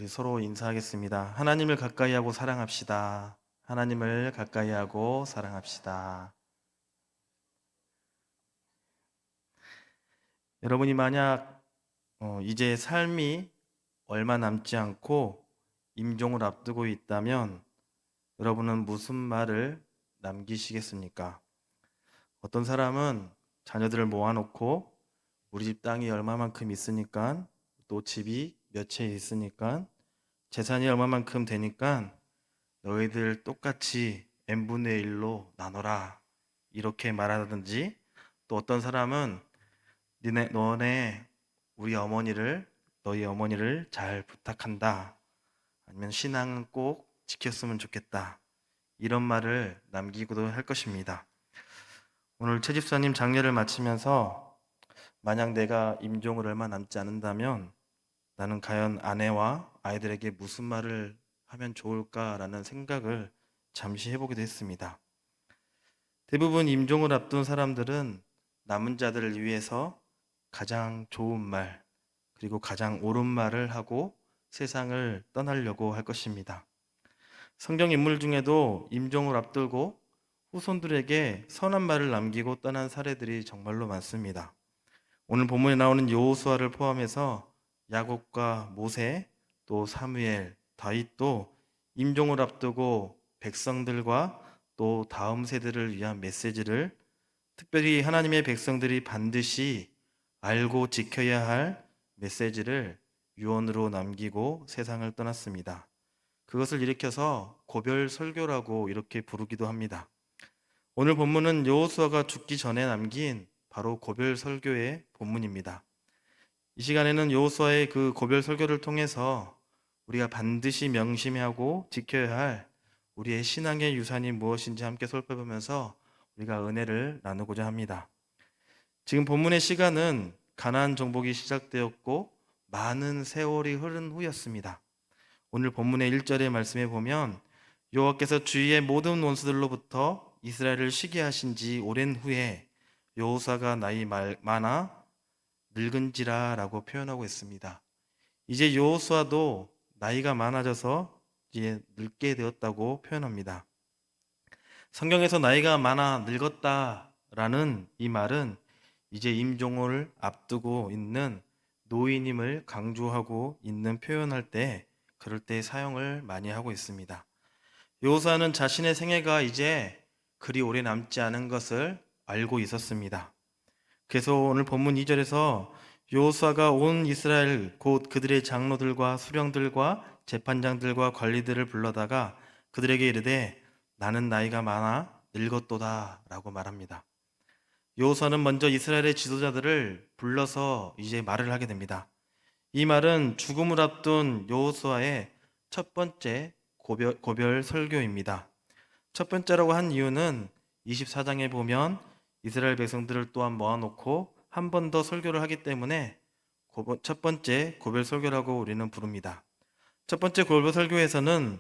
우리 서로 인사하겠습니다. 하나님을 가까이 하고 사랑합시다. 하나님을 가까이 하고 사랑합시다. 여러분이 만약 이제 삶이 얼마 남지 않고 임종을 앞두고 있다면 여러분은 무슨 말을 남기시겠습니까? 어떤 사람은 자녀들을 모아놓고 우리 집 땅이 얼마만큼 있으니까 또 집이 몇 채 있으니까 재산이 얼마만큼 되니까 너희들 똑같이 n분의 1로 나눠라 이렇게 말하든지, 또 어떤 사람은 너네 너희 어머니를 잘 부탁한다, 아니면 신앙은 꼭 지켰으면 좋겠다, 이런 말을 남기고도 할 것입니다. 오늘 최 집사님 장례를 마치면서 만약 내가 임종을 얼마 남지 않는다면 나는 과연 아내와 아이들에게 무슨 말을 하면 좋을까라는 생각을 잠시 해보기도 했습니다. 대부분 임종을 앞둔 사람들은 남은 자들을 위해서 가장 좋은 말, 그리고 가장 옳은 말을 하고 세상을 떠나려고 할 것입니다. 성경 인물 중에도 임종을 앞두고 후손들에게 선한 말을 남기고 떠난 사례들이 정말로 많습니다. 오늘 본문에 나오는 여호수아를 포함해서 야곱과 모세, 또 사무엘, 다윗도 임종을 앞두고 백성들과 또 다음 세대를 위한 메시지를, 특별히 하나님의 백성들이 반드시 알고 지켜야 할 메시지를 유언으로 남기고 세상을 떠났습니다. 그것을 일으켜서 고별 설교라고 이렇게 부르기도 합니다. 오늘 본문은 여호수아가 죽기 전에 남긴 바로 고별 설교의 본문입니다. 이 시간에는 여호수아의 그 고별 설교를 통해서 우리가 반드시 명심하고 지켜야 할 우리의 신앙의 유산이 무엇인지 함께 살펴보면서 우리가 은혜를 나누고자 합니다. 지금 본문의 시간은 가나안 정복이 시작되었고 많은 세월이 흐른 후였습니다. 오늘 본문의 1절의 말씀에 보면 여호와께서 주위의 모든 원수들로부터 이스라엘을 쉬게 하신 지 오랜 후에 여호수아가 나이 많아 늙은지라 라고 표현하고 있습니다. 이제 여호수아도 나이가 많아져서 이제 늙게 되었다고 표현합니다. 성경에서 나이가 많아 늙었다라는 이 말은 이제 임종을 앞두고 있는 노인임을 강조하고 있는 표현할 때, 그럴 때 사용을 많이 하고 있습니다. 여호수아는 자신의 생애가 이제 그리 오래 남지 않은 것을 알고 있었습니다. 그래서 오늘 본문 2절에서 여호수아가 온 이스라엘 곧 그들의 장로들과 수령들과 재판장들과 관리들을 불러다가 그들에게 이르되 나는 나이가 많아 늙었도다 라고 말합니다. 여호수아는 먼저 이스라엘의 지도자들을 불러서 이제 말을 하게 됩니다. 이 말은 죽음을 앞둔 여호수아의 첫 번째 고별 설교입니다. 첫 번째라고 한 이유는 24장에 보면 이스라엘 백성들을 또한 모아놓고 한 번 더 설교를 하기 때문에 첫 번째 고별 설교라고 우리는 부릅니다. 첫 번째 고별 설교에서는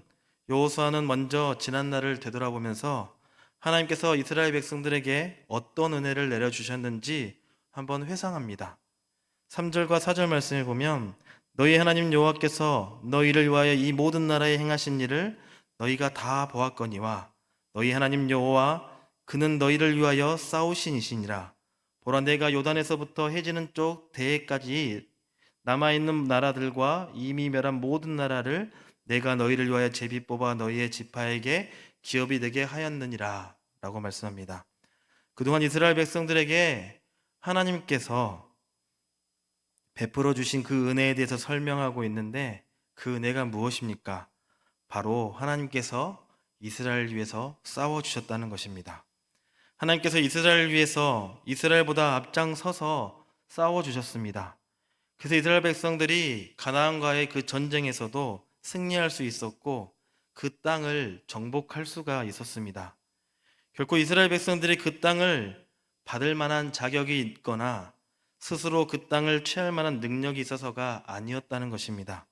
여호수아는 먼저 지난 날을 되돌아보면서 하나님께서 이스라엘 백성들에게 어떤 은혜를 내려주셨는지 한번 회상합니다. 3절과 4절 말씀에 보면 너희 하나님 여호와께서 너희를 위하여 이 모든 나라에 행하신 일을 너희가 다 보았거니와 너희 하나님 여호와 그는 너희를 위하여 싸우신 이시니라. 보라 내가 요단에서부터 해지는 쪽 대해까지 남아있는 나라들과 이미 멸한 모든 나라를 내가 너희를 위하여 제비 뽑아 너희의 지파에게 기업이 되게 하였느니라 라고 말씀합니다. 그동안 이스라엘 백성들에게 하나님께서 베풀어 주신 그 은혜에 대해서 설명하고 있는데, 그 은혜가 무엇입니까? 바로 하나님께서 이스라엘을 위해서 싸워주셨다는 것입니다. 하나님께서 이스라엘을 위해서 이스라엘보다 앞장서서 싸워주셨습니다. 그래서 이스라엘 백성들이 가나안과의 그 전쟁에서도 승리할 수 있었고 그 땅을 정복할 수가 있었습니다. 결코 이스라엘 백성들이 그 땅을 받을 만한 자격이 있거나 스스로 그 땅을 취할 만한 능력이 있어서가 아니었다는 것입니다.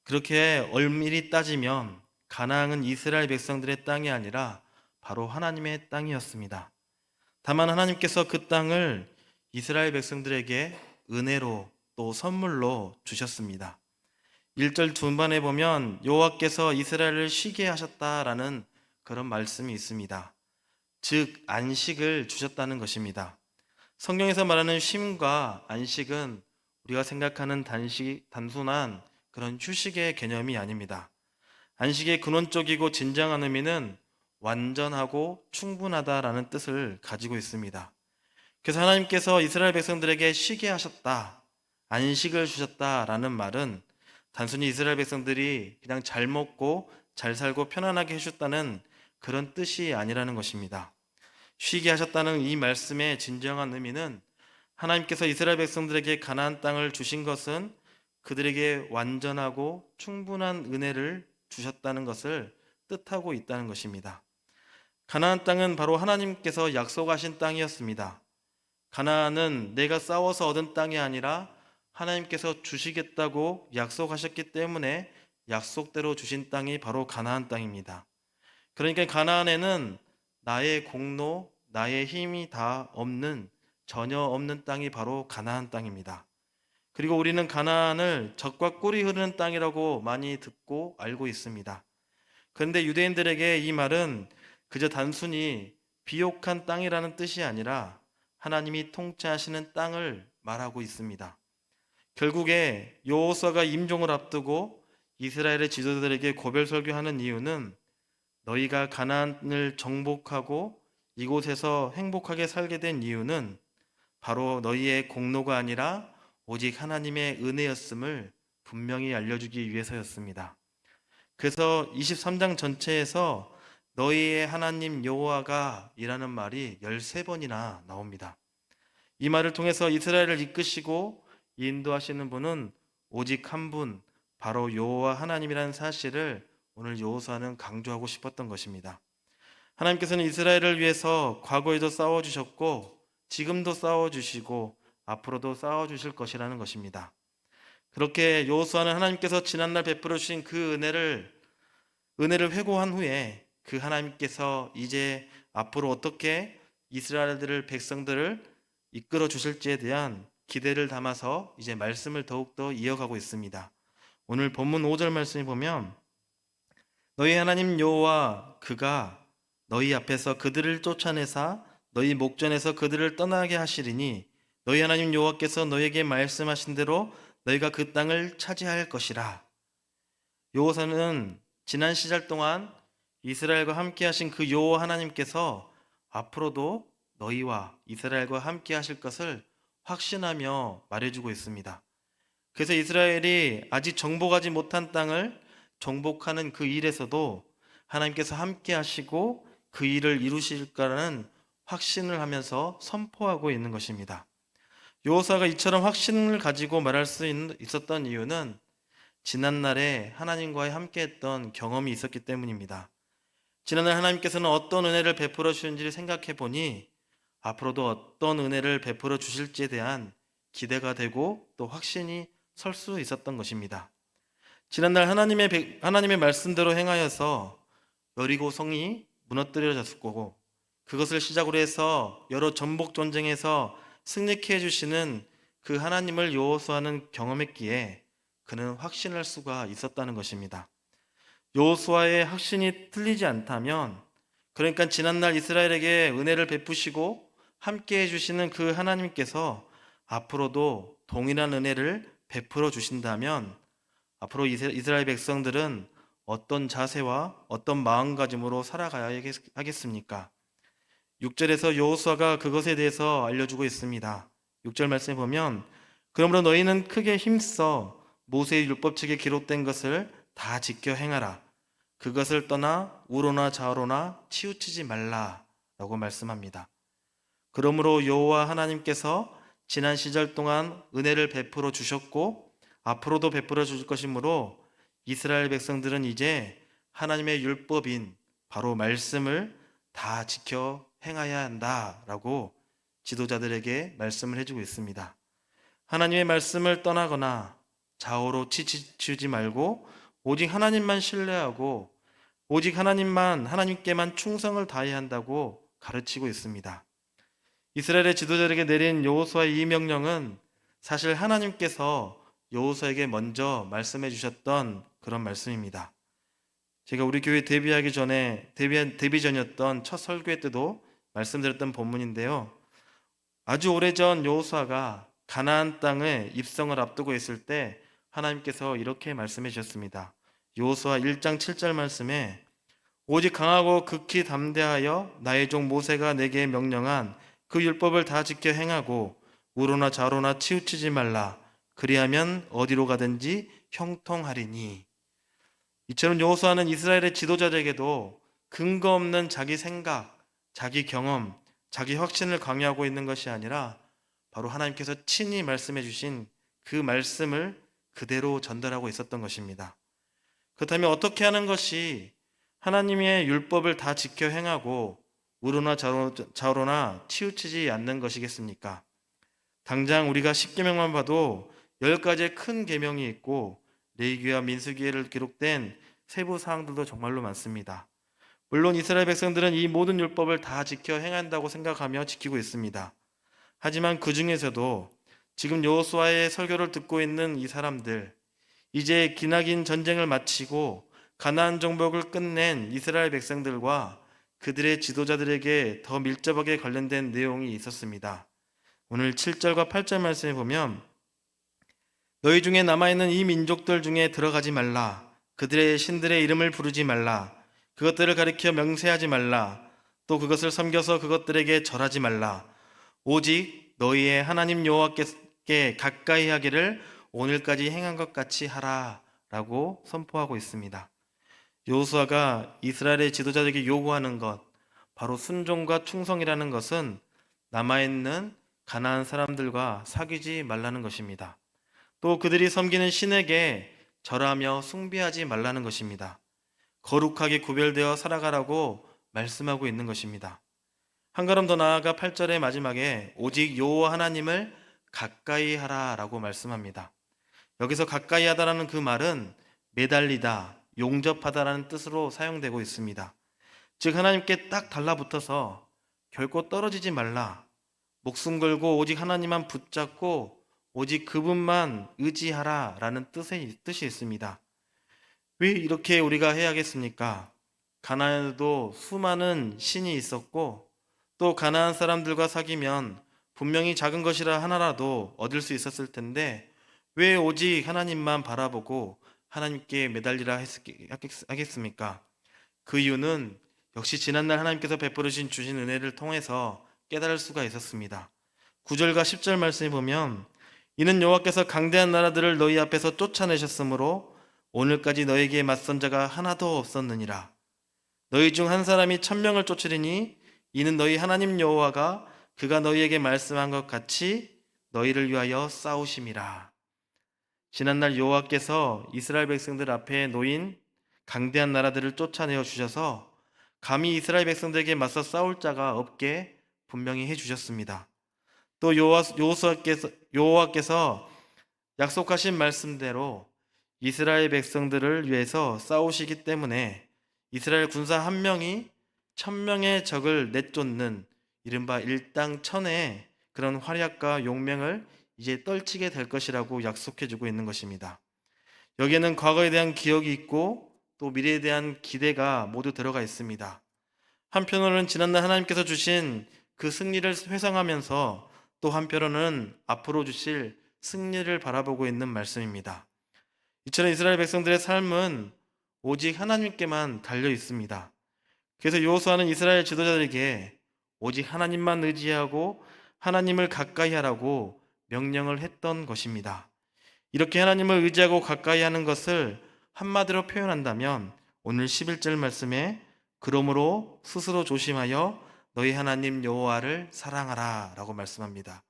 그렇게 엄밀히 따지면 가나안은 이스라엘 백성들의 땅이 아니라 바로 하나님의 땅이었습니다. 다만 하나님께서 그 땅을 이스라엘 백성들에게 은혜로 또 선물로 주셨습니다. 1절 중반에 보면 여호와께서 이스라엘을 쉬게 하셨다라는 그런 말씀이 있습니다. 즉 안식을 주셨다는 것입니다. 성경에서 말하는 쉼과 안식은 우리가 생각하는 단순한 그런 휴식의 개념이 아닙니다. 안식의 근원적이고 진정한 의미는 완전하고 충분하다라는 뜻을 가지고 있습니다. 그래서 하나님께서 이스라엘 백성들에게 쉬게 하셨다, 안식을 주셨다라는 말은 단순히 이스라엘 백성들이 그냥 잘 먹고 잘 살고 편안하게 해줬다는 그런 뜻이 아니라는 것입니다. 쉬게 하셨다는 이 말씀의 진정한 의미는 하나님께서 이스라엘 백성들에게 가나안 땅을 주신 것은 그들에게 완전하고 충분한 은혜를 주셨다는 것을 뜻하고 있다는 것입니다. 가나안 땅은 바로 하나님께서 약속하신 땅이었습니다. 가나안은 내가 싸워서 얻은 땅이 아니라 하나님께서 주시겠다고 약속하셨기 때문에 약속대로 주신 땅이 바로 가나안 땅입니다. 그러니까 가나안에는 나의 공로, 나의 힘이 다 없는, 전혀 없는 땅이 바로 가나안 땅입니다. 그리고 우리는 가나안을 젖과 꿀이 흐르는 땅이라고 많이 듣고 알고 있습니다. 그런데 유대인들에게 이 말은 그저 단순히 비옥한 땅이라는 뜻이 아니라 하나님이 통치하시는 땅을 말하고 있습니다. 결국에 여호수아가 임종을 앞두고 이스라엘의 지도자들에게 고별 설교하는 이유는 너희가 가나안을 정복하고 이곳에서 행복하게 살게 된 이유는 바로 너희의 공로가 아니라 오직 하나님의 은혜였음을 분명히 알려주기 위해서였습니다. 그래서 23장 전체에서 너희의 하나님 여호와가 이라는 말이 13번이나 나옵니다. 이 말을 통해서 이스라엘을 이끄시고 인도하시는 분은 오직 한 분, 바로 여호와 하나님이라는 사실을 오늘 여호수아는 강조하고 싶었던 것입니다. 하나님께서는 이스라엘을 위해서 과거에도 싸워주셨고 지금도 싸워주시고 앞으로도 싸워주실 것이라는 것입니다. 그렇게 여호수아는 하나님께서 지난날 베풀어 주신 그 은혜를 회고한 후에 그 하나님께서 이제 앞으로 어떻게 이스라엘들을 백성들을 이끌어 주실지에 대한 기대를 담아서 이제 말씀을 더욱더 이어가고 있습니다. 오늘 본문 5절 말씀에 보면 너희 하나님 여호와 그가 너희 앞에서 그들을 쫓아내사 너희 목전에서 그들을 떠나게 하시리니 너희 하나님 여호와께서 너희에게 말씀하신 대로 너희가 그 땅을 차지할 것이라. 여호사는 지난 시절 동안 이스라엘과 함께 하신 그 여호와 하나님께서 앞으로도 너희와 이스라엘과 함께 하실 것을 확신하며 말해주고 있습니다. 그래서 이스라엘이 아직 정복하지 못한 땅을 정복하는 그 일에서도 하나님께서 함께 하시고 그 일을 이루실 거라는 확신을 하면서 선포하고 있는 것입니다. 여호수아가 이처럼 확신을 가지고 말할 수 있었던 이유는 지난날에 하나님과의 함께했던 경험이 있었기 때문입니다. 지난날 하나님께서는 어떤 은혜를 베풀어 주신지를 생각해 보니 앞으로도 어떤 은혜를 베풀어 주실지에 대한 기대가 되고 또 확신이 설 수 있었던 것입니다. 지난날 하나님의 말씀대로 행하여서 여리고 성이 무너뜨려졌을 거고 그것을 시작으로 해서 여러 전복 전쟁에서 승리케 해주시는 그 하나님을 여호수아는 경험했기에 그는 확신할 수가 있었다는 것입니다. 여호수아의 확신이 틀리지 않다면, 그러니까 지난날 이스라엘에게 은혜를 베푸시고 함께 해주시는 그 하나님께서 앞으로도 동일한 은혜를 베풀어 주신다면 앞으로 이스라엘 백성들은 어떤 자세와 어떤 마음가짐으로 살아가야 하겠습니까? 6절에서 여호수아가 그것에 대해서 알려주고 있습니다. 6절 말씀에 보면 그러므로 너희는 크게 힘써 모세의 율법책에 기록된 것을 다 지켜 행하라. 그것을 떠나 우로나 좌로나 치우치지 말라 라고 말씀합니다. 그러므로 여호와 하나님께서 지난 시절 동안 은혜를 베풀어 주셨고 앞으로도 베풀어 주실 것이므로 이스라엘 백성들은 이제 하나님의 율법인 바로 말씀을 다 지켜 행해야 한다라고 지도자들에게 말씀을 해주고 있습니다. 하나님의 말씀을 떠나거나 좌우로 치우치지 말고 오직 하나님만 신뢰하고 오직 하나님께만 충성을 다해야 한다고 가르치고 있습니다. 이스라엘의 지도자들에게 내린 여호수아의 이 명령은 사실 하나님께서 여호수아에게 먼저 말씀해 주셨던 그런 말씀입니다. 제가 우리 교회 데뷔하기 전에 데뷔 전이었던 첫 설교회 때도 말씀드렸던 본문인데요. 아주 오래전 여호수아가 가나안 땅에 입성을 앞두고 있을 때 하나님께서 이렇게 말씀해 주셨습니다. 여호수아 1장 7절 말씀에 오직 강하고 극히 담대하여 나의 종 모세가 내게 명령한 그 율법을 다 지켜 행하고 우로나 좌로나 치우치지 말라. 그리하면 어디로 가든지 형통하리니. 이처럼 여호수아는 이스라엘의 지도자들에게도 근거 없는 자기 생각, 자기 경험, 자기 확신을 강요하고 있는 것이 아니라 바로 하나님께서 친히 말씀해 주신 그 말씀을 그대로 전달하고 있었던 것입니다. 그렇다면 어떻게 하는 것이 하나님의 율법을 다 지켜 행하고 우로나 좌로나 치우치지 않는 것이겠습니까? 당장 우리가 10계명만 봐도 10가지의 큰 계명이 있고 레위기와 민수기에를 기록된 세부 사항들도 정말로 많습니다. 물론 이스라엘 백성들은 이 모든 율법을 다 지켜 행한다고 생각하며 지키고 있습니다. 하지만 그 중에서도 지금 여호수아의 설교를 듣고 있는 이 사람들, 이제 기나긴 전쟁을 마치고 가나안 정복을 끝낸 이스라엘 백성들과 그들의 지도자들에게 더 밀접하게 관련된 내용이 있었습니다. 오늘 7절과 8절 말씀에 보면 너희 중에 남아있는 이 민족들 중에 들어가지 말라. 그들의 신들의 이름을 부르지 말라. 그것들을 가리켜 명세하지 말라. 또 그것을 섬겨서 그것들에게 절하지 말라. 오직 너희의 하나님 여호와께 가까이 하기를 오늘까지 행한 것 같이 하라 라고 선포하고 있습니다. 여호수아가 이스라엘의 지도자들에게 요구하는 것, 바로 순종과 충성이라는 것은 남아있는 가나안 사람들과 사귀지 말라는 것입니다. 또 그들이 섬기는 신에게 절하며 숭배하지 말라는 것입니다. 거룩하게 구별되어 살아가라고 말씀하고 있는 것입니다. 한 걸음 더 나아가 8절의 마지막에 오직 여호와 하나님을 가까이 하라라고 말씀합니다. 여기서 가까이 하다라는 그 말은 매달리다, 용접하다라는 뜻으로 사용되고 있습니다. 즉 하나님께 딱 달라붙어서 결코 떨어지지 말라, 목숨 걸고 오직 하나님만 붙잡고 오직 그분만 의지하라라는 뜻이 있습니다. 왜 이렇게 우리가 해야겠습니까? 가나안에도 수많은 신이 있었고 또 가나안 사람들과 사귀면 분명히 작은 것이라 하나라도 얻을 수 있었을 텐데 왜 오직 하나님만 바라보고 하나님께 매달리라 하겠습니까? 그 이유는 역시 지난날 하나님께서 베풀어 주신 은혜를 통해서 깨달을 수가 있었습니다. 9절과 10절 말씀에 보면 이는 여호와께서 강대한 나라들을 너희 앞에서 쫓아내셨으므로 오늘까지 너에게 맞선 자가 하나도 없었느니라. 너희 중 한 사람이 1000명을 쫓으리니 이는 너희 하나님 여호와가 그가 너희에게 말씀한 것 같이 너희를 위하여 싸우심이라. 지난날 여호와께서 이스라엘 백성들 앞에 놓인 강대한 나라들을 쫓아내어 주셔서 감히 이스라엘 백성들에게 맞서 싸울 자가 없게 분명히 해주셨습니다. 또 여호와께서 약속하신 말씀대로 이스라엘 백성들을 위해서 싸우시기 때문에 이스라엘 군사 한 명이 1000명의 적을 내쫓는 이른바 일당천의 그런 활약과 용맹을 이제 떨치게 될 것이라고 약속해주고 있는 것입니다. 여기에는 과거에 대한 기억이 있고 또 미래에 대한 기대가 모두 들어가 있습니다. 한편으로는 지난날 하나님께서 주신 그 승리를 회상하면서 또 한편으로는 앞으로 주실 승리를 바라보고 있는 말씀입니다. 이처럼 이스라엘 백성들의 삶은 오직 하나님께만 달려 있습니다. 그래서 여호수아는 이스라엘 지도자들에게 오직 하나님만 의지하고 하나님을 가까이 하라고 명령을 했던 것입니다. 이렇게 하나님을 의지하고 가까이 하는 것을 한마디로 표현한다면 오늘 11절 말씀에 그러므로 스스로 조심하여 너희 하나님 여호와를 사랑하라 라고 말씀합니다.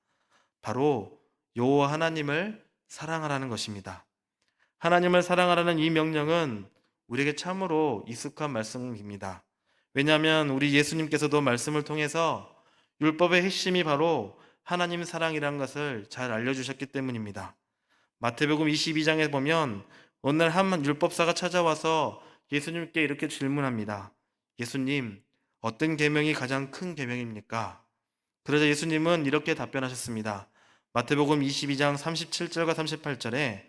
바로 여호와 하나님을 사랑하라는 것입니다. 하나님을 사랑하라는 이 명령은 우리에게 참으로 익숙한 말씀입니다. 왜냐하면 우리 예수님께서도 말씀을 통해서 율법의 핵심이 바로 하나님 사랑이라는 것을 잘 알려주셨기 때문입니다. 마태복음 22장에 보면 어느 날 한 율법사가 찾아와서 예수님께 이렇게 질문합니다. 예수님, 어떤 계명이 가장 큰 계명입니까? 그러자 예수님은 이렇게 답변하셨습니다. 마태복음 22장 37절과 38절에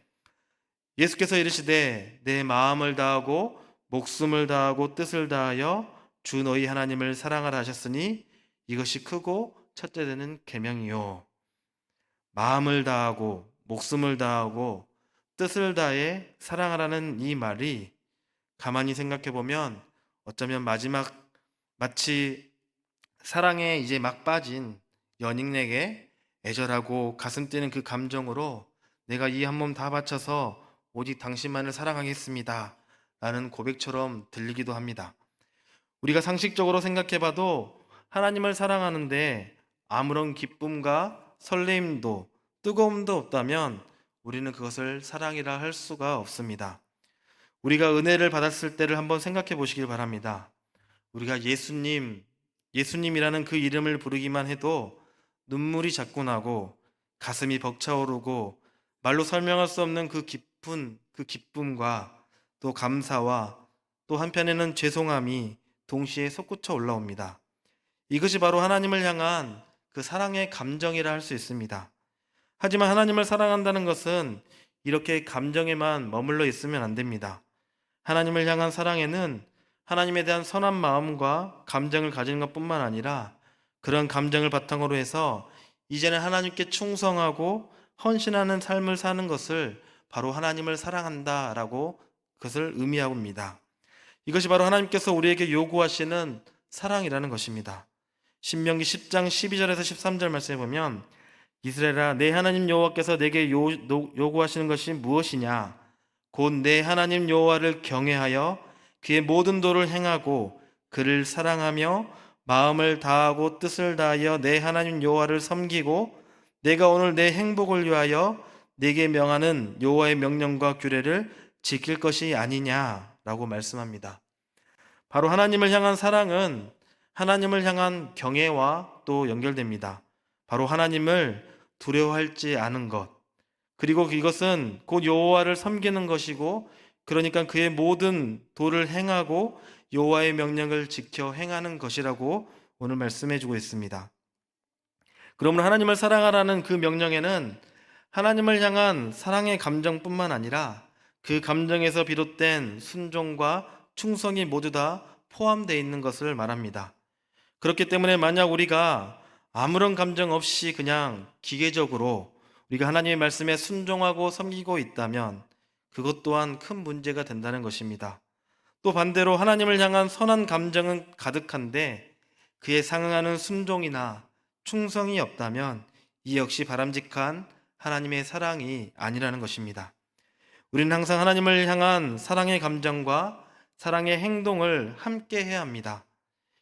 예수께서 이르시되 내 마음을 다하고 목숨을 다하고 뜻을 다하여 주 너희 하나님을 사랑하라 하셨으니 이것이 크고 첫째 되는 계명이요. 마음을 다하고 목숨을 다하고 뜻을 다해 사랑하라는 이 말이 가만히 생각해 보면 어쩌면 마치 사랑에 이제 막 빠진 연인에게 애절하고 가슴 뛰는 그 감정으로 내가 이 한 몸 다 바쳐서 오직 당신만을 사랑하겠습니다 라는 고백처럼 들리기도 합니다. 우리가 상식적으로 생각해 봐도 하나님을 사랑하는데 아무런 기쁨과 설레임도 뜨거움도 없다면 우리는 그것을 사랑이라 할 수가 없습니다. 우리가 은혜를 받았을 때를 한번 생각해 보시길 바랍니다. 우리가 예수님이라는 그 이름을 부르기만 해도 눈물이 자꾸 나고 가슴이 벅차오르고 말로 설명할 수 없는 그 깊은 그 기쁨과 또 감사와 또 한편에는 죄송함이 동시에 솟구쳐 올라옵니다. 이것이 바로 하나님을 향한 그 사랑의 감정이라 할 수 있습니다. 하지만 하나님을 사랑한다는 것은 이렇게 감정에만 머물러 있으면 안 됩니다. 하나님을 향한 사랑에는 하나님에 대한 선한 마음과 감정을 가지는 것뿐만 아니라 그런 감정을 바탕으로 해서 이제는 하나님께 충성하고 헌신하는 삶을 사는 것을 바로 하나님을 사랑한다라고 그것을 의미합니다. 이것이 바로 하나님께서 우리에게 요구하시는 사랑이라는 것입니다. 신명기 10장 12절에서 13절 말씀에 보면 이스라엘아 내 하나님 여호와께서 내게 요구하시는 것이 무엇이냐 곧 내 하나님 여호와를 경외하여 그의 모든 도를 행하고 그를 사랑하며 마음을 다하고 뜻을 다하여 내 하나님 여호와를 섬기고 내가 오늘 내 행복을 위하여 내게 명하는 여호와의 명령과 규례를 지킬 것이 아니냐라고 말씀합니다. 바로 하나님을 향한 사랑은 하나님을 향한 경외와 또 연결됩니다. 바로 하나님을 두려워할지 아는 것, 그리고 이것은 곧 여호와를 섬기는 것이고 그러니까 그의 모든 도를 행하고 여호와의 명령을 지켜 행하는 것이라고 오늘 말씀해 주고 있습니다. 그러므로 하나님을 사랑하라는 그 명령에는 하나님을 향한 사랑의 감정뿐만 아니라 그 감정에서 비롯된 순종과 충성이 모두 다 포함되어 있는 것을 말합니다. 그렇기 때문에 만약 우리가 아무런 감정 없이 그냥 기계적으로 우리가 하나님의 말씀에 순종하고 섬기고 있다면 그것 또한 큰 문제가 된다는 것입니다. 또 반대로 하나님을 향한 선한 감정은 가득한데 그에 상응하는 순종이나 충성이 없다면 이 역시 바람직한 하나님의 사랑이 아니라는 것입니다. 우리는 항상 하나님을 향한 사랑의 감정과 사랑의 행동을 함께 해야 합니다.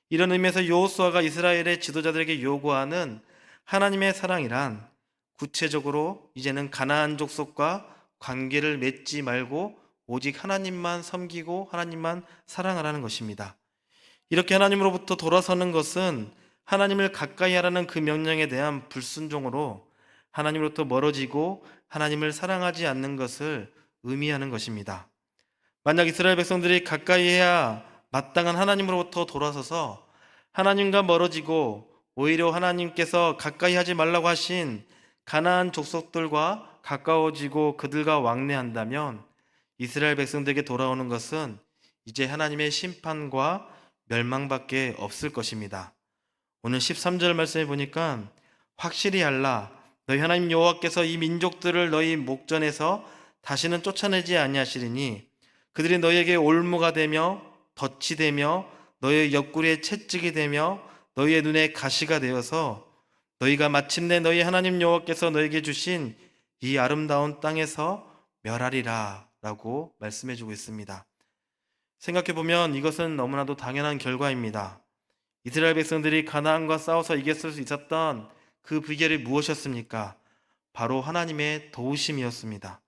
이런 의미에서 여호수아가 이스라엘의 지도자들에게 요구하는 하나님의 사랑이란 구체적으로 이제는 가나안 족속과 관계를 맺지 말고 오직 하나님만 섬기고 하나님만 사랑하라는 것입니다. 이렇게 하나님으로부터 돌아서는 것은 하나님을 가까이 하라는 그 명령에 대한 불순종으로 하나님으로부터 멀어지고 하나님을 사랑하지 않는 것을 의미하는 것입니다. 만약 이스라엘 백성들이 가까이 해야 마땅한 하나님으로부터 돌아서서 하나님과 멀어지고 오히려 하나님께서 가까이 하지 말라고 하신 가나안 족속들과 가까워지고 그들과 왕래한다면 이스라엘 백성들에게 돌아오는 것은 이제 하나님의 심판과 멸망밖에 없을 것입니다. 오늘 13절 말씀해 보니까 확실히 알라 너희 하나님 여호와께서 이 민족들을 너희 목전에서 다시는 쫓아내지 아니하시리니 그들이 너희에게 올무가 되며 덫이 되며 너희의 옆구리에 채찍이 되며 너희의 눈에 가시가 되어서 너희가 마침내 너희 하나님 여호와께서 너희에게 주신 이 아름다운 땅에서 멸하리라 라고 말씀해 주고 있습니다. 생각해 보면 이것은 너무나도 당연한 결과입니다. 이스라엘 백성들이 가나안과 싸워서 이겼을 수 있었던 그 비결이 무엇이었습니까? 바로 하나님의 도우심이었습니다.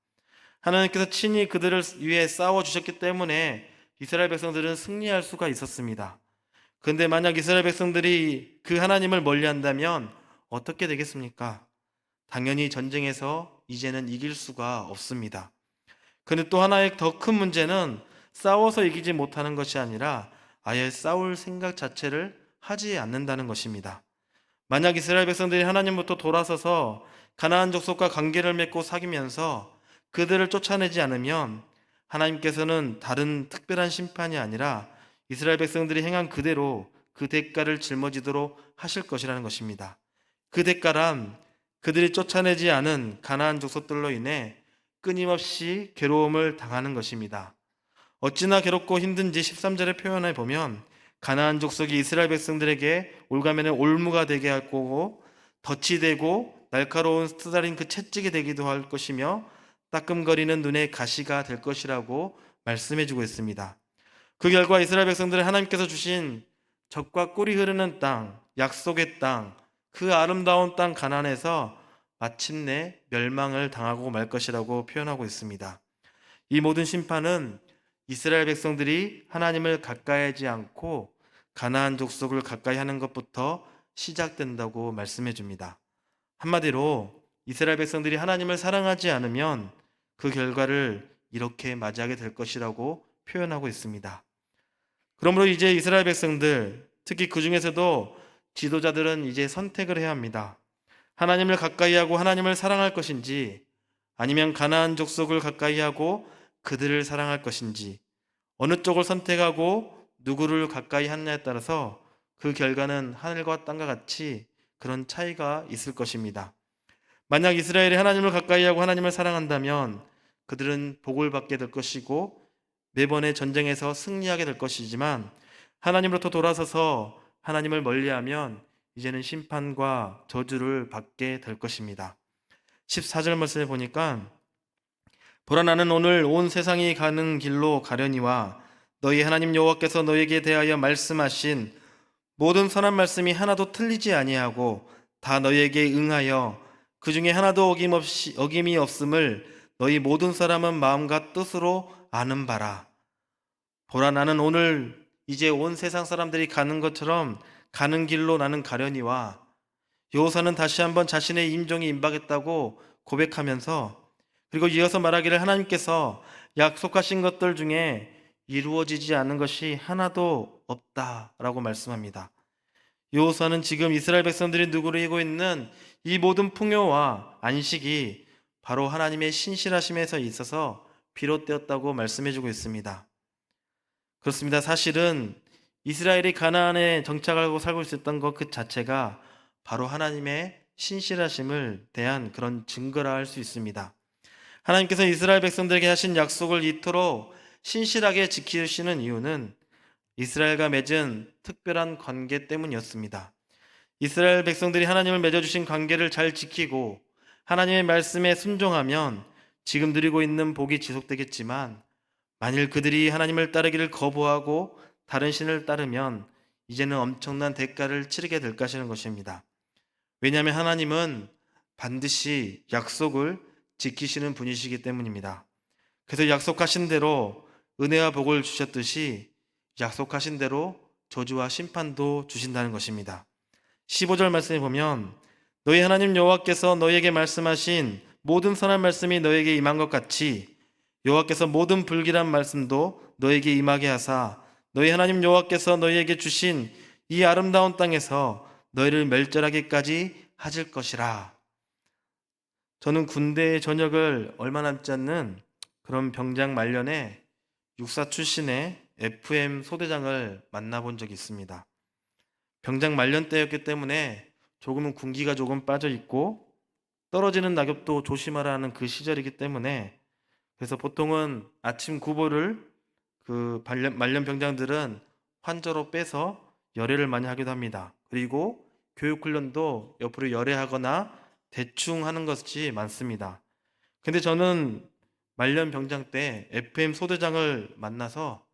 하나님께서 친히 그들을 위해 싸워주셨기 때문에 이스라엘 백성들은 승리할 수가 있었습니다. 그런데 만약 이스라엘 백성들이 그 하나님을 멀리한다면 어떻게 되겠습니까? 당연히 전쟁에서 이제는 이길 수가 없습니다. 그런데 또 하나의 더 큰 문제는 싸워서 이기지 못하는 것이 아니라 아예 싸울 생각 자체를 하지 않는다는 것입니다. 만약 이스라엘 백성들이 하나님부터 돌아서서 가나안 족속과 관계를 맺고 사귀면서 그들을 쫓아내지 않으면 하나님께서는 다른 특별한 심판이 아니라 이스라엘 백성들이 행한 그대로 그 대가를 짊어지도록 하실 것이라는 것입니다. 그 대가란 그들이 쫓아내지 않은 가나안 족속들로 인해 끊임없이 괴로움을 당하는 것입니다. 어찌나 괴롭고 힘든지 13절의 표현을 보면 가나안 족속이 이스라엘 백성들에게 올가면에 올무가 되게 할 거고 덫이 되고 날카로운 스달인 그 채찍이 되기도 할 것이며 따끔거리는 눈의 가시가 될 것이라고 말씀해주고 있습니다. 그 결과 이스라엘 백성들은 하나님께서 주신 젖과 꿀이 흐르는 땅, 약속의 땅, 그 아름다운 땅 가나안에서 마침내 멸망을 당하고 말 것이라고 표현하고 있습니다. 이 모든 심판은 이스라엘 백성들이 하나님을 가까이 하지 않고 가나안 족속을 가까이 하는 것부터 시작된다고 말씀해 줍니다. 한마디로 이스라엘 백성들이 하나님을 사랑하지 않으면 그 결과를 이렇게 맞이하게 될 것이라고 표현하고 있습니다. 그러므로 이제 이스라엘 백성들, 특히 그 중에서도 지도자들은 이제 선택을 해야 합니다. 하나님을 가까이 하고 하나님을 사랑할 것인지, 아니면 가나안 족속을 가까이 하고 그들을 사랑할 것인지, 어느 쪽을 선택하고 누구를 가까이 하느냐에 따라서 그 결과는 하늘과 땅과 같이 그런 차이가 있을 것입니다. 만약 이스라엘이 하나님을 가까이 하고 하나님을 사랑한다면 그들은 복을 받게 될 것이고 매번의 전쟁에서 승리하게 될 것이지만, 하나님으로부터 돌아서서 하나님을 멀리하면 이제는 심판과 저주를 받게 될 것입니다. 14절 말씀에 보니까 보라, 나는 오늘 온 세상이 가는 길로 가려니와 너희 하나님 여호와께서 너희에게 대하여 말씀하신 모든 선한 말씀이 하나도 틀리지 아니하고 다 너희에게 응하여 그 중에 하나도 어김이 없음을 너희 모든 사람은 마음과 뜻으로 아는 바라. 보라, 나는 오늘 이제 온 세상 사람들이 가는 것처럼 가는 길로 나는 가려니와, 여호사는 다시 한번 자신의 임종이 임박했다고 고백하면서, 그리고 이어서 말하기를 하나님께서 약속하신 것들 중에 이루어지지 않은 것이 하나도 없다라고 말씀합니다. 여호수아는 지금 이스라엘 백성들이 누구르고 있는 이 모든 풍요와 안식이 바로 하나님의 신실하심에서 있어서 비롯되었다고 말씀해주고 있습니다. 그렇습니다. 사실은 이스라엘이 가나안에 정착하고 살고 있었던 것 그 자체가 바로 하나님의 신실하심을 대한 그런 증거라 할 수 있습니다. 하나님께서 이스라엘 백성들에게 하신 약속을 이토록 신실하게 지키시는 이유는 이스라엘과 맺은 특별한 관계 때문이었습니다. 이스라엘 백성들이 하나님을 맺어주신 관계를 잘 지키고 하나님의 말씀에 순종하면 지금 누리고 있는 복이 지속되겠지만, 만일 그들이 하나님을 따르기를 거부하고 다른 신을 따르면 이제는 엄청난 대가를 치르게 될 것이라는 것입니다. 왜냐하면 하나님은 반드시 약속을 지키시는 분이시기 때문입니다. 그래서 약속하신 대로 은혜와 복을 주셨듯이 약속하신 대로 저주와 심판도 주신다는 것입니다. 15절 말씀에 보면 너희 하나님 여호와께서 너희에게 말씀하신 모든 선한 말씀이 너희에게 임한 것 같이 여호와께서 모든 불길한 말씀도 너희에게 임하게 하사 너희 하나님 여호와께서 너희에게 주신 이 아름다운 땅에서 너희를 멸절하기까지 하실 것이라. 저는 군대 전역을 얼마 남지 않는 그런 병장 말년에 육사 출신의 FM 소대장을 만나본 적이 있습니다. 병장 말년 때였기 때문에 조금은 군기가 조금 빠져 있고 떨어지는 낙엽도 조심하라는 그 시절이기 때문에, 그래서 보통은 아침 구보를 그 말년 병장들은 환저로 빼서 열애를 많이 하기도 합니다. 그리고 교육훈련도 옆으로 열애하거나 대충 하는 것이 많습니다. 근데 저는 말년 병장 때 FM 소대장을 만나서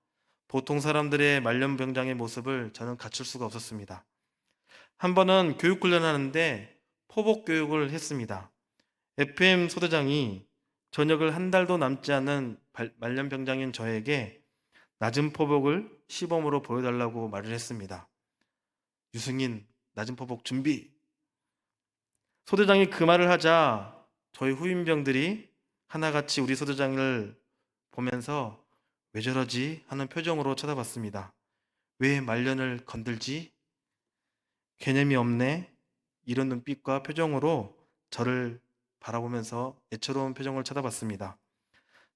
보통 사람들의 말년 병장의 모습을 저는 갖출 수가 없었습니다. 한 번은 교육훈련 하는데 포복 교육을 했습니다. FM 소대장이 전역을 한 달도 남지 않은 말년 병장인 저에게 낮은 포복을 시범으로 보여달라고 말을 했습니다. 유승인, 낮은 포복 준비! 소대장이 그 말을 하자 저희 후임병들이 하나같이 우리 소대장을 보면서 왜 저러지 하는 표정으로 쳐다봤습니다. 왜 말년을 건들지? 개념이 없네? 이런 눈빛과 표정으로 저를 바라보면서 애처로운 표정을 쳐다봤습니다.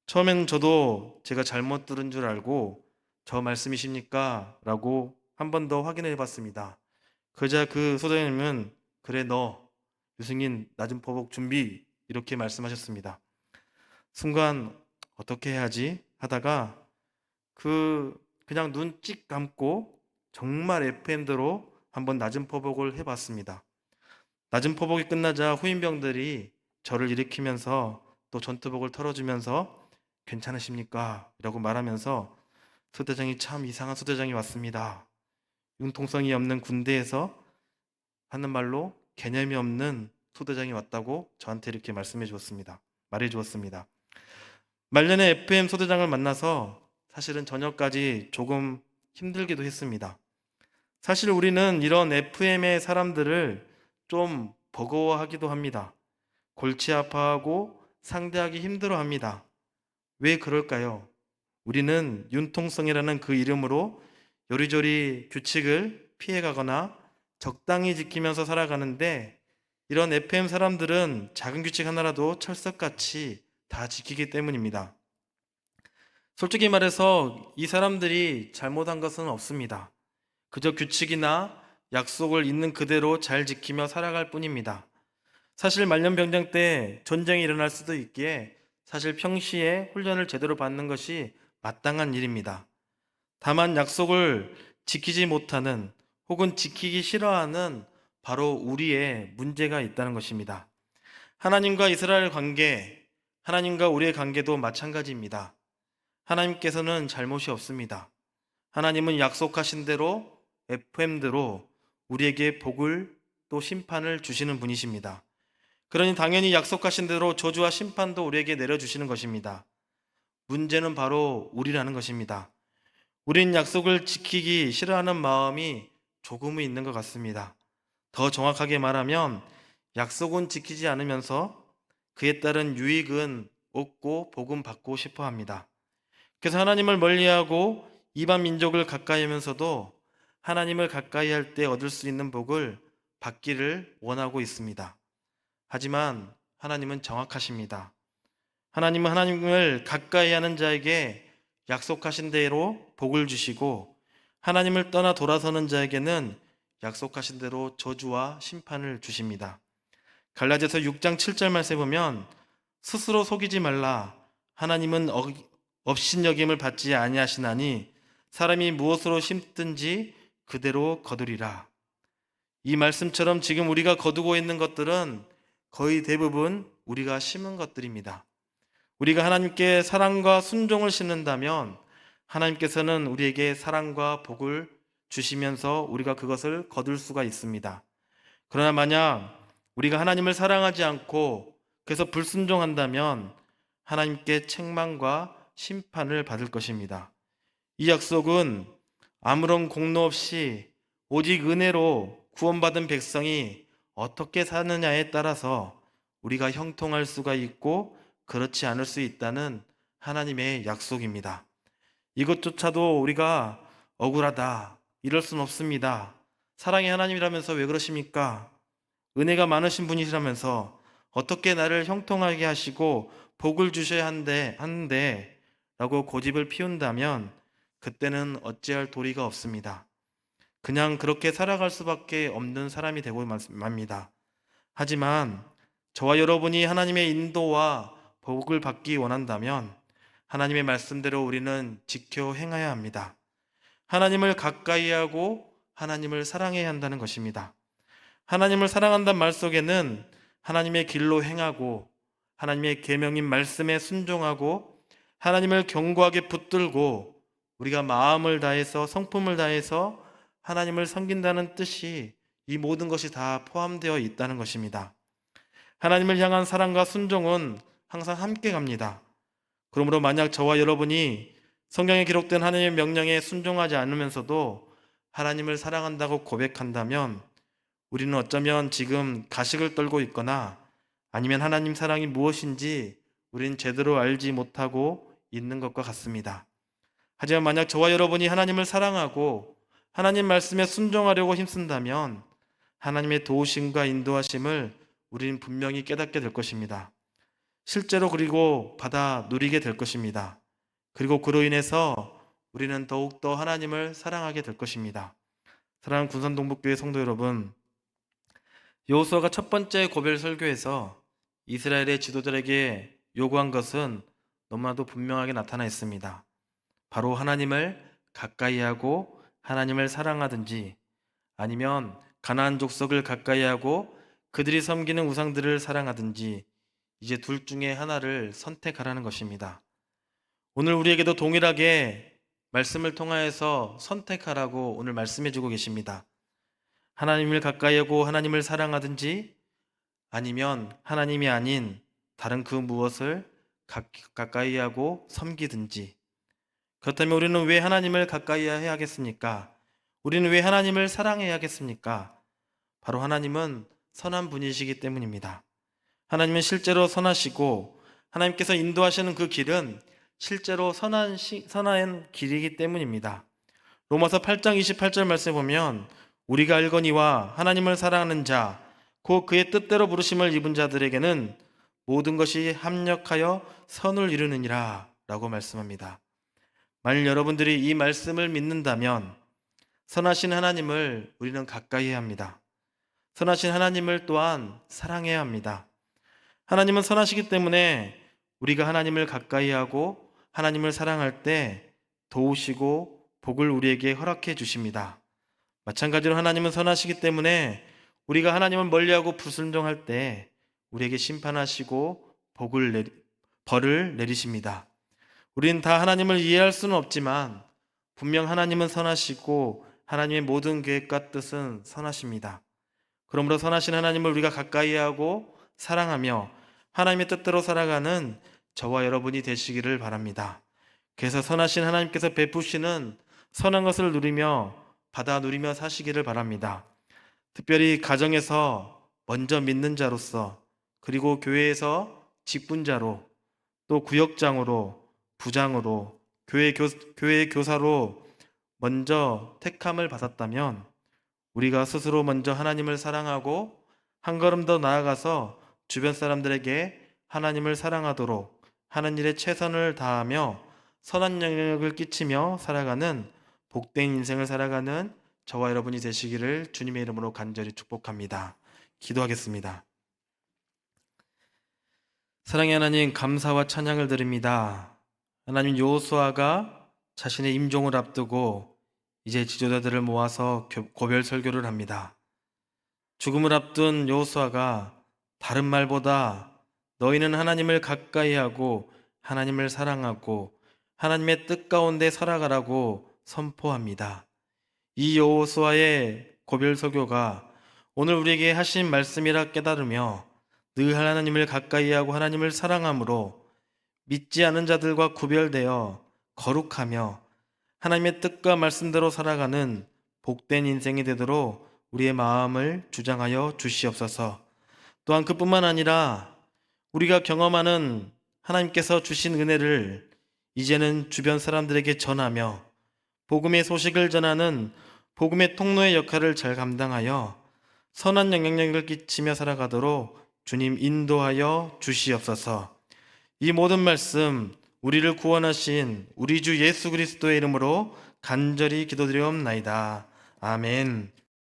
처음엔 저도 제가 잘못 들은 줄 알고 저 말씀이십니까? 라고 한 번 더 확인해 봤습니다. 그러자 그 소장님은 그래 너 유승인 낮은 포복 준비 이렇게 말씀하셨습니다. 순간 어떻게 해야지 하다가 그냥 눈 찍 감고 정말 FM대로 한번 낮은 포복을 해봤습니다. 낮은 포복이 끝나자 후임병들이 저를 일으키면서 또 전투복을 털어주면서 괜찮으십니까? 라고 말하면서 소대장이 참 이상한 소대장이 왔습니다. 융통성이 없는 군대에서 하는 말로 개념이 없는 소대장이 왔다고 저한테 이렇게 말해 주었습니다. 말년에 FM 소대장을 만나서 사실은 저녁까지 조금 힘들기도 했습니다. 사실 우리는 이런 FM의 사람들을 좀 버거워하기도 합니다. 골치 아파하고 상대하기 힘들어 합니다. 왜 그럴까요? 우리는 융통성이라는 그 이름으로 요리조리 규칙을 피해가거나 적당히 지키면서 살아가는데 이런 FM 사람들은 작은 규칙 하나라도 철석같이 다 지키기 때문입니다. 솔직히 말해서 이 사람들이 잘못한 것은 없습니다. 그저 규칙이나 약속을 있는 그대로 잘 지키며 살아갈 뿐입니다. 사실 말년병장 때 전쟁이 일어날 수도 있기에 사실 평시에 훈련을 제대로 받는 것이 마땅한 일입니다. 다만 약속을 지키지 못하는 혹은 지키기 싫어하는 바로 우리의 문제가 있다는 것입니다. 하나님과 이스라엘 관계, 하나님과 우리의 관계도 마찬가지입니다. 하나님께서는 잘못이 없습니다. 하나님은 약속하신 대로 FM대로 우리에게 복을 또 심판을 주시는 분이십니다. 그러니 당연히 약속하신 대로 저주와 심판도 우리에게 내려주시는 것입니다. 문제는 바로 우리라는 것입니다. 우린 약속을 지키기 싫어하는 마음이 조금은 있는 것 같습니다. 더 정확하게 말하면 약속은 지키지 않으면서 그에 따른 유익은 얻고 복음 받고 싶어 합니다. 그래서 하나님을 멀리하고 이방 민족을 가까이 하면서도 하나님을 가까이 할 때 얻을 수 있는 복을 받기를 원하고 있습니다. 하지만 하나님은 정확하십니다. 하나님은 하나님을 가까이 하는 자에게 약속하신 대로 복을 주시고 하나님을 떠나 돌아서는 자에게는 약속하신 대로 저주와 심판을 주십니다. 갈라디아서 6장 7절 말씀에 보면 스스로 속이지 말라. 하나님은 업신여김을 받지 아니하시나니 사람이 무엇으로 심든지 그대로 거두리라. 이 말씀처럼 지금 우리가 거두고 있는 것들은 거의 대부분 우리가 심은 것들입니다. 우리가 하나님께 사랑과 순종을 심는다면 하나님께서는 우리에게 사랑과 복을 주시면서 우리가 그것을 거둘 수가 있습니다. 그러나 만약 우리가 하나님을 사랑하지 않고 그래서 불순종한다면 하나님께 책망과 심판을 받을 것입니다. 이 약속은 아무런 공로 없이 오직 은혜로 구원받은 백성이 어떻게 사느냐에 따라서 우리가 형통할 수가 있고 그렇지 않을 수 있다는 하나님의 약속입니다. 이것조차도 우리가 억울하다, 이럴 수는 없습니다. 사랑의 하나님이라면서 왜 그러십니까? 은혜가 많으신 분이시라면서 어떻게 나를 형통하게 하시고 복을 주셔야 하는데 라고 고집을 피운다면 그때는 어찌할 도리가 없습니다. 그냥 그렇게 살아갈 수밖에 없는 사람이 되고 맙니다. 하지만 저와 여러분이 하나님의 인도와 복을 받기 원한다면 하나님의 말씀대로 우리는 지켜 행해야 합니다. 하나님을 가까이 하고 하나님을 사랑해야 한다는 것입니다. 하나님을 사랑한다는 말 속에는 하나님의 길로 행하고 하나님의 계명인 말씀에 순종하고 하나님을 견고하게 붙들고 우리가 마음을 다해서 성품을 다해서 하나님을 섬긴다는 뜻이 이 모든 것이 다 포함되어 있다는 것입니다. 하나님을 향한 사랑과 순종은 항상 함께 갑니다. 그러므로 만약 저와 여러분이 성경에 기록된 하나님의 명령에 순종하지 않으면서도 하나님을 사랑한다고 고백한다면 우리는 어쩌면 지금 가식을 떨고 있거나 아니면 하나님 사랑이 무엇인지 우리는 제대로 알지 못하고 있는 것과 같습니다. 하지만 만약 저와 여러분이 하나님을 사랑하고 하나님 말씀에 순종하려고 힘쓴다면 하나님의 도우심과 인도하심을 우리는 분명히 깨닫게 될 것입니다. 실제로 그리고 받아 누리게 될 것입니다. 그리고 그로 인해서 우리는 더욱더 하나님을 사랑하게 될 것입니다. 사랑하는 군산동북교회 성도 여러분, 여호수아가 첫 번째 고별 설교에서 이스라엘의 지도자에게 요구한 것은 너무나도 분명하게 나타나 있습니다. 바로 하나님을 가까이 하고 하나님을 사랑하든지 아니면 가나안 족속을 가까이 하고 그들이 섬기는 우상들을 사랑하든지 이제 둘 중에 하나를 선택하라는 것입니다. 오늘 우리에게도 동일하게 말씀을 통하여서 선택하라고 오늘 말씀해 주고 계십니다. 하나님을 가까이 하고 하나님을 사랑하든지 아니면 하나님이 아닌 다른 그 무엇을 가까이 하고 섬기든지. 그렇다면 우리는 왜 하나님을 가까이 해야겠습니까? 우리는 왜 하나님을 사랑해야겠습니까? 바로 하나님은 선한 분이시기 때문입니다. 하나님은 실제로 선하시고 하나님께서 인도하시는 그 길은 실제로 선한 길이기 때문입니다. 로마서 8장 28절 말씀에 보면 우리가 알거니와 하나님을 사랑하는 자, 곧 그의 뜻대로 부르심을 입은 자들에게는 모든 것이 합력하여 선을 이루느니라 라고 말씀합니다. 만일 여러분들이 이 말씀을 믿는다면 선하신 하나님을 우리는 가까이 해야 합니다. 선하신 하나님을 또한 사랑해야 합니다. 하나님은 선하시기 때문에 우리가 하나님을 가까이 하고 하나님을 사랑할 때 도우시고 복을 우리에게 허락해 주십니다. 마찬가지로 하나님은 선하시기 때문에 우리가 하나님을 멀리하고 불순종할 때 우리에게 심판하시고 벌을 내리십니다. 우리는 다 하나님을 이해할 수는 없지만 분명 하나님은 선하시고 하나님의 모든 계획과 뜻은 선하십니다. 그러므로 선하신 하나님을 우리가 가까이 하고 사랑하며 하나님의 뜻대로 살아가는 저와 여러분이 되시기를 바랍니다. 그래서 선하신 하나님께서 베푸시는 선한 것을 받아 누리며 사시기를 바랍니다. 특별히 가정에서 먼저 믿는 자로서, 그리고 교회에서 직분자로, 또 구역장으로, 부장으로, 교회 교사로 먼저 택함을 받았다면 우리가 스스로 먼저 하나님을 사랑하고 한 걸음 더 나아가서 주변 사람들에게 하나님을 사랑하도록 하는 일에 최선을 다하며 선한 영향력을 끼치며 살아가는 복된 인생을 살아가는 저와 여러분이 되시기를 주님의 이름으로 간절히 축복합니다. 기도하겠습니다. 사랑의 하나님, 감사와 찬양을 드립니다. 하나님, 여호수아가 자신의 임종을 앞두고 이제 지도자들을 모아서 고별 설교를 합니다. 죽음을 앞둔 여호수아가 다른 말보다 너희는 하나님을 가까이 하고 하나님을 사랑하고 하나님의 뜻 가운데 살아가라고 선포합니다. 이 여호수아의 고별 설교가 오늘 우리에게 하신 말씀이라 깨달으며 늘 하나님을 가까이 하고 하나님을 사랑함으로 믿지 않은 자들과 구별되어 거룩하며 하나님의 뜻과 말씀대로 살아가는 복된 인생이 되도록 우리의 마음을 주장하여 주시옵소서. 또한 그뿐만 아니라 우리가 경험하는 하나님께서 주신 은혜를 이제는 주변 사람들에게 전하며 복음의 소식을 전하는 복음의 통로의 역할을 잘 감당하여 선한 영향력을 끼치며 살아가도록 주님 인도하여 주시옵소서. 이 모든 말씀 우리를 구원하신 우리 주 예수 그리스도의 이름으로 간절히 기도드리옵나이다. 아멘.